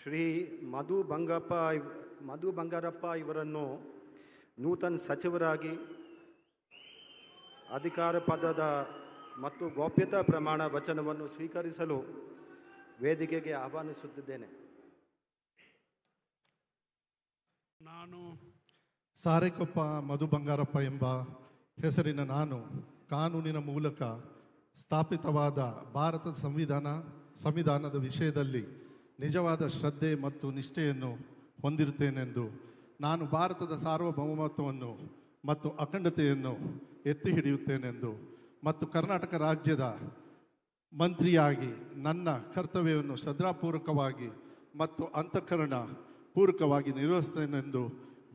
ಶ್ರೀ ಮಧು ಬಂಗಾರಪ್ಪ ಇವರನ್ನು ನೂತನ ಸಚಿವರಾಗಿ ಅಧಿಕಾರ ಪದದ ಮತ್ತು ಗೌಪ್ಯತಾ ಪ್ರಮಾಣ ವಚನವನ್ನು ಸ್ವೀಕರಿಸಲು ವೇದಿಕೆಗೆ ಆಹ್ವಾನಿಸುತ್ತಿದ್ದೇನೆ. ನಾನು ಸಾರೆಕೊಪ್ಪ ಮಧು ಬಂಗಾರಪ್ಪ ಎಂಬ ಹೆಸರಿನ ನಾನು ಕಾನೂನಿನ ಮೂಲಕ ಸ್ಥಾಪಿತವಾದ ಭಾರತದ ಸಂವಿಧಾನದ ವಿಷಯದಲ್ಲಿ ನಿಜವಾದ ಶ್ರದ್ಧೆ ಮತ್ತು ನಿಷ್ಠೆಯನ್ನು ಹೊಂದಿರುತ್ತೇನೆಂದು, ನಾನು ಭಾರತದ ಸಾರ್ವಭೌಮತ್ವವನ್ನು ಮತ್ತು ಅಖಂಡತೆಯನ್ನು ಎತ್ತಿ ಹಿಡಿಯುತ್ತೇನೆಂದು ಮತ್ತು ಕರ್ನಾಟಕ ರಾಜ್ಯದ ಮಂತ್ರಿಯಾಗಿ ನನ್ನ ಕರ್ತವ್ಯವನ್ನು ಶ್ರದ್ಧಾಪೂರ್ವಕವಾಗಿ ಮತ್ತು ಅಂತಃಕರಣ ಪೂರ್ವಕವಾಗಿ ನಿರ್ವಹಿಸುತ್ತೇನೆಂದು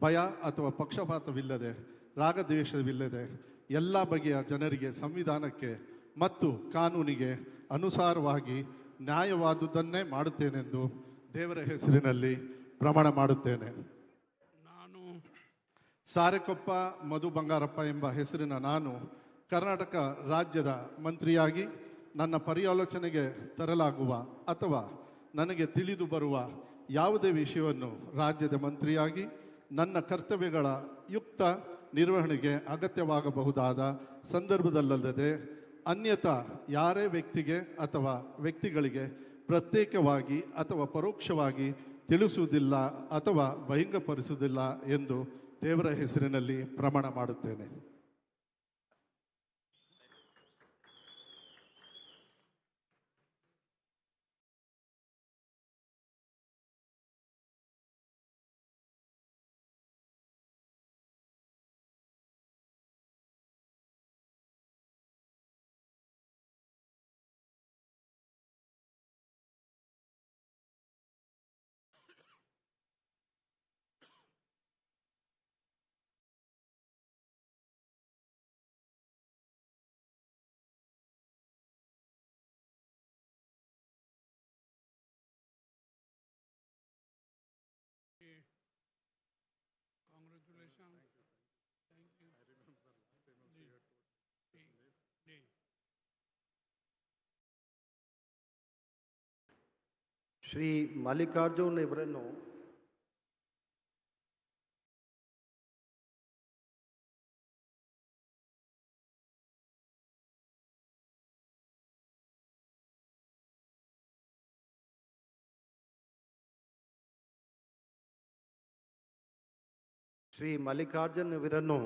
ಭಯ ಅಥವಾ ಪಕ್ಷಪಾತವಿಲ್ಲದೆ ರಾಗದ್ವೇಷವಿಲ್ಲದೆ ಎಲ್ಲ ಬಗೆಯ ಜನರಿಗೆ ಸಂವಿಧಾನಕ್ಕೆ ಮತ್ತು ಕಾನೂನಿಗೆ ಅನುಸಾರವಾಗಿ ನ್ಯಾಯವಾದುದನ್ನೇ ಮಾಡುತ್ತೇನೆಂದು ದೇವರ ಹೆಸರಿನಲ್ಲಿ ಪ್ರಮಾಣ ಮಾಡುತ್ತೇನೆ. ನಾನು ಸಾರೆಕೊಪ್ಪ ಮಧು ಬಂಗಾರಪ್ಪ ಎಂಬ ಹೆಸರಿನ ನಾನು ಕರ್ನಾಟಕ ರಾಜ್ಯದ ಮಂತ್ರಿಯಾಗಿ ನನ್ನ ಪರ್ಯಾಲೋಚನೆಗೆ ತರಲಾಗುವ ಅಥವಾ ನನಗೆ ತಿಳಿದು ಬರುವ ಯಾವುದೇ ವಿಷಯವನ್ನು ರಾಜ್ಯದ ಮಂತ್ರಿಯಾಗಿ ನನ್ನ ಕರ್ತವ್ಯಗಳ ಯುಕ್ತ ನಿರ್ವಹಣೆಗೆ ಅಗತ್ಯವಾಗಬಹುದಾದ ಸಂದರ್ಭದಲ್ಲದೆ ಅನ್ಯಥಾ ಯಾರೇ ವ್ಯಕ್ತಿಗೆ ಅಥವಾ ವ್ಯಕ್ತಿಗಳಿಗೆ ಪ್ರತ್ಯೇಕವಾಗಿ ಅಥವಾ ಪರೋಕ್ಷವಾಗಿ ತಿಳಿಸುವುದಿಲ್ಲ ಅಥವಾ ಬಹಿರಂಗಪಡಿಸುವುದಿಲ್ಲ ಎಂದು ದೇವರ ಹೆಸರಿನಲ್ಲಿ ಪ್ರಮಾಣ ಮಾಡುತ್ತೇನೆ. Congratulations. Thank you. Shri Mallikarjun ಇವರನ್ನು ಶ್ರೀ ಮಲ್ಲಿಕಾರ್ಜುನ್ ಇವರನ್ನು